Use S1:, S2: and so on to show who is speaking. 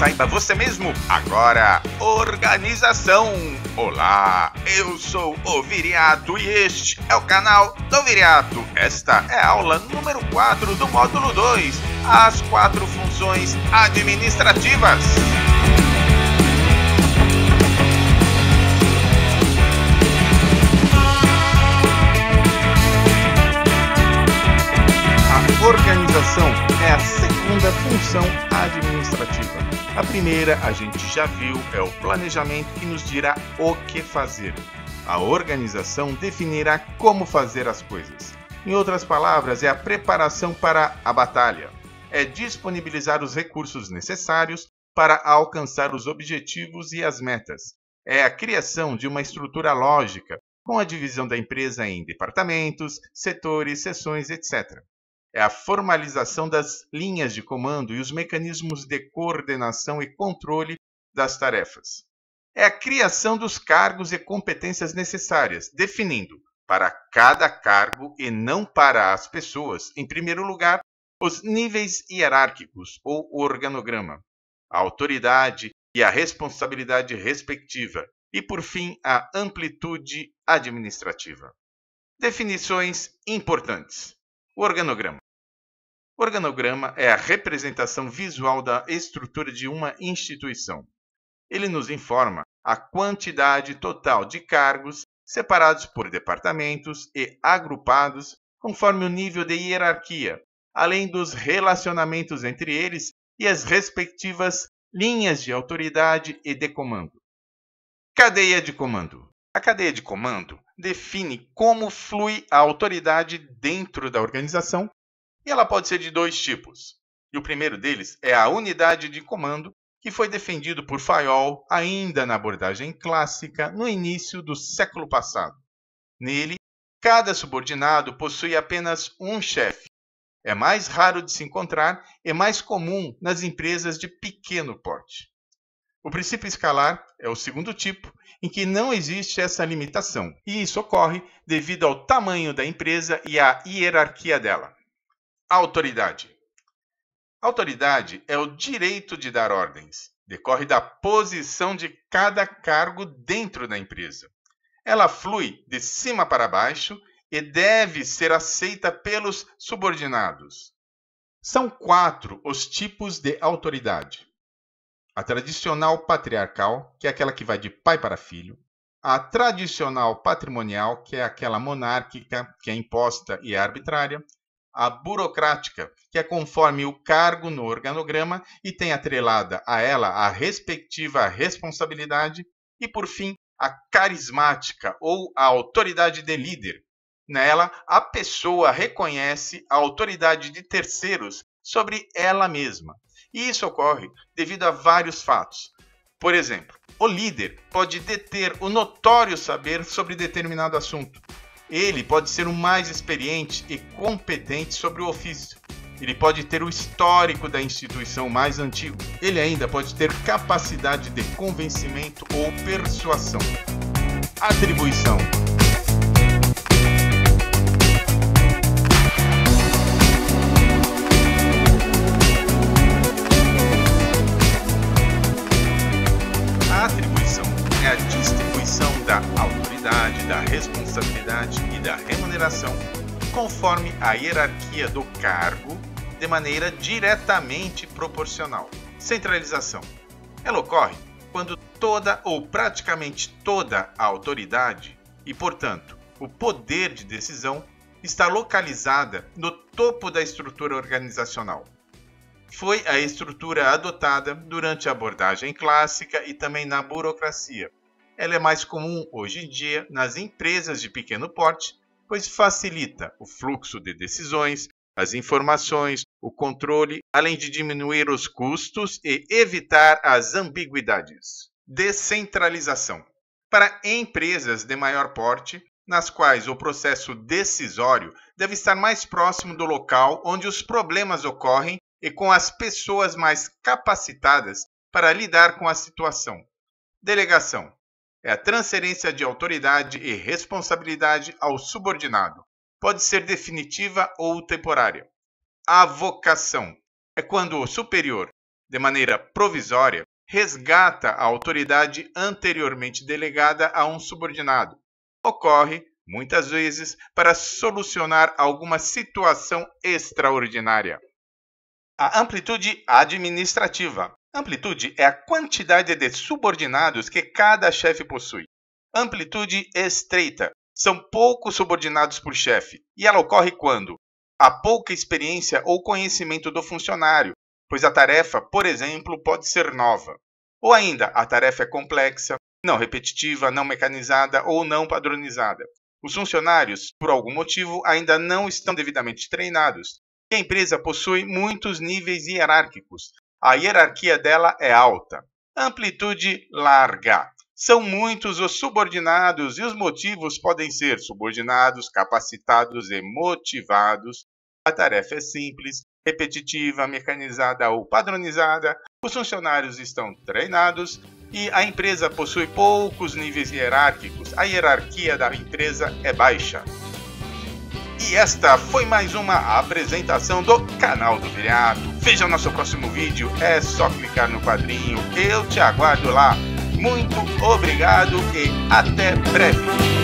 S1: saiba você mesmo. Agora, organização. Olá, eu sou o Viriato e este é o canal do Viriato. Esta é a aula número 4 do módulo 2, as 4 funções administrativas. A organização é a segunda função administrativa. A primeira, a gente já viu, é o planejamento, que nos dirá o que fazer. A organização definirá como fazer as coisas. Em outras palavras, é a preparação para a batalha. É disponibilizar os recursos necessários para alcançar os objetivos e as metas. É a criação de uma estrutura lógica, com a divisão da empresa em departamentos, setores, seções, etc. É a formalização das linhas de comando e os mecanismos de coordenação e controle das tarefas. É a criação dos cargos e competências necessárias, definindo, para cada cargo e não para as pessoas, em primeiro lugar, os níveis hierárquicos ou organograma, a autoridade e a responsabilidade respectiva, e, por fim, a amplitude administrativa. Definições importantes. O organograma. O organograma é a representação visual da estrutura de uma instituição. Ele nos informa a quantidade total de cargos separados por departamentos e agrupados conforme o nível de hierarquia, além dos relacionamentos entre eles e as respectivas linhas de autoridade e de comando. Cadeia de comando. A cadeia de comando define como flui a autoridade dentro da organização e ela pode ser de dois tipos. E o primeiro deles é a unidade de comando, que foi defendido por Fayol ainda na abordagem clássica no início do século passado. Nele, cada subordinado possui apenas um chefe. É mais raro de se encontrar e mais comum nas empresas de pequeno porte. O princípio escalar é o segundo tipo, em que não existe essa limitação, e isso ocorre devido ao tamanho da empresa e à hierarquia dela. Autoridade. Autoridade é o direito de dar ordens. Decorre da posição de cada cargo dentro da empresa. Ela flui de cima para baixo e deve ser aceita pelos subordinados. São 4 os tipos de autoridade. A tradicional patriarcal, que é aquela que vai de pai para filho. A tradicional patrimonial, que é aquela monárquica, que é imposta e é arbitrária. A burocrática, que é conforme o cargo no organograma e tem atrelada a ela a respectiva responsabilidade, e, por fim, a carismática ou a autoridade de líder. Nela, a pessoa reconhece a autoridade de terceiros sobre ela mesma. E isso ocorre devido a vários fatos. Por exemplo, o líder pode deter o notório saber sobre determinado assunto. Ele pode ser o mais experiente e competente sobre o ofício. Ele pode ter o histórico da instituição mais antigo. Ele ainda pode ter capacidade de convencimento ou persuasão. Atribuição. A atribuição é a distribuição da autoridade, da responsabilidade e da remuneração conforme a hierarquia do cargo de maneira diretamente proporcional. Centralização. Ela ocorre quando toda ou praticamente toda a autoridade e, portanto, o poder de decisão está localizada no topo da estrutura organizacional. Foi a estrutura adotada durante a abordagem clássica e também na burocracia. Ela é mais comum hoje em dia nas empresas de pequeno porte, pois facilita o fluxo de decisões, as informações, o controle, além de diminuir os custos e evitar as ambiguidades. Descentralização. Para empresas de maior porte, nas quais o processo decisório deve estar mais próximo do local onde os problemas ocorrem e com as pessoas mais capacitadas para lidar com a situação. Delegação. É a transferência de autoridade e responsabilidade ao subordinado. Pode ser definitiva ou temporária. Avocação. É quando o superior de maneira provisória, resgata a autoridade anteriormente delegada a um subordinado. Ocorre, muitas vezes, para solucionar alguma situação extraordinária. A amplitude administrativa. Amplitude é a quantidade de subordinados que cada chefe possui. Amplitude estreita. São poucos subordinados por chefe, e ela ocorre quando há pouca experiência ou conhecimento do funcionário, pois a tarefa, por exemplo, pode ser nova. Ou ainda, a tarefa é complexa, não repetitiva, não mecanizada ou não padronizada. Os funcionários, por algum motivo, ainda não estão devidamente treinados, e a empresa possui muitos níveis hierárquicos. A hierarquia dela é alta. Amplitude larga. São muitos os subordinados e os motivos podem ser subordinados, capacitados e motivados. A tarefa é simples, repetitiva, mecanizada ou padronizada. Os funcionários estão treinados e a empresa possui poucos níveis hierárquicos. A hierarquia da empresa é baixa. E esta foi mais uma apresentação do canal do Viriato. Veja o nosso próximo vídeo, é só clicar no quadrinho. Eu te aguardo lá. Muito obrigado e até breve!